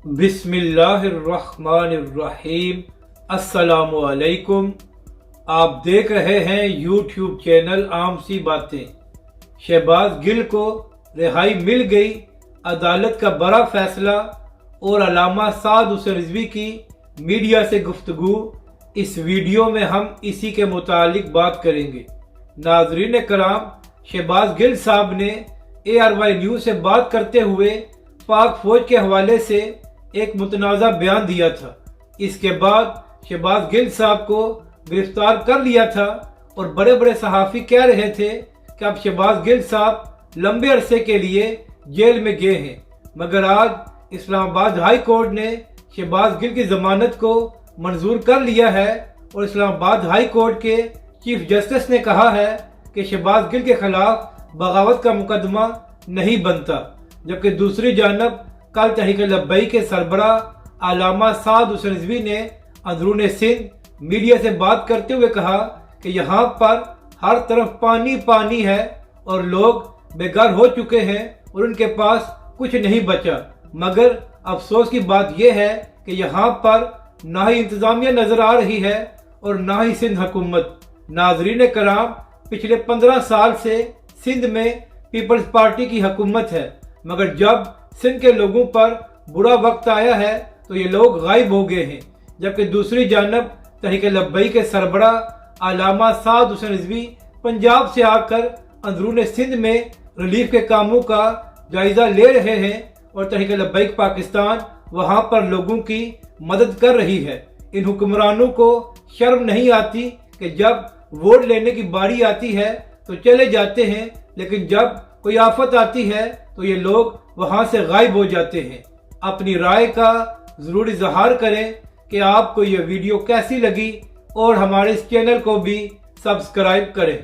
بسم اللہ الرحمن الرحیم۔ السلام علیکم۔ آپ دیکھ رہے ہیں یوٹیوب چینل عام سی باتیں۔ شہباز گل کو رہائی مل گئی، عدالت کا بڑا فیصلہ اور علامہ سعد حسین رضوی کی میڈیا سے گفتگو۔ اس ویڈیو میں ہم اسی کے متعلق بات کریں گے۔ ناظرین کرام، شہباز گل صاحب نے ARY نیوز سے بات کرتے ہوئے پاک فوج کے حوالے سے ایک متنازع بیان دیا تھا۔ اس کے بعد شہباز گل صاحب کو گرفتار کر لیا تھا اور بڑے بڑے صحافی کہہ رہے تھے کہ اب شہباز گل صاحب لمبے عرصے کے لیے جیل میں گئے ہیں، مگر آج اسلام آباد ہائی کورٹ نے شہباز گل کی ضمانت کو منظور کر لیا ہے اور اسلام آباد ہائی کورٹ کے چیف جسٹس نے کہا ہے کہ شہباز گل کے خلاف بغاوت کا مقدمہ نہیں بنتا، جبکہ دوسری جانب کل تحریک لبیک کے سربراہ علامہ سعد حسین رضوی نے اندرون سندھ میڈیا سے بات کرتے ہوئے کہا کہ یہاں پر ہر طرف پانی پانی ہے اور لوگ بے گھر ہو چکے ہیں اور ان کے پاس کچھ نہیں بچا، مگر افسوس کی بات یہ ہے کہ یہاں پر نہ ہی انتظامیہ نظر آ رہی ہے اور نہ ہی سندھ حکومت۔ ناظرین کرام، پچھلے 15 سال سے سندھ میں پیپلز پارٹی کی حکومت ہے، مگر جب سندھ کے لوگوں پر برا وقت آیا ہے تو یہ لوگ غائب ہو گئے ہیں، جبکہ دوسری جانب تحریک لبیک کے سربراہ علامہ سعد حسین رضوی پنجاب سے آ کر اندرون سندھ میں ریلیف کے کاموں کا جائزہ لے رہے ہیں اور تحریک لبیک پاکستان وہاں پر لوگوں کی مدد کر رہی ہے۔ ان حکمرانوں کو شرم نہیں آتی کہ جب ووٹ لینے کی باری آتی ہے تو چلے جاتے ہیں، لیکن جب کوئی آفت آتی ہے تو یہ لوگ وہاں سے غائب ہو جاتے ہیں۔ اپنی رائے کا ضرور اظہار کریں کہ آپ کو یہ ویڈیو کیسی لگی اور ہمارے اس چینل کو بھی سبسکرائب کریں۔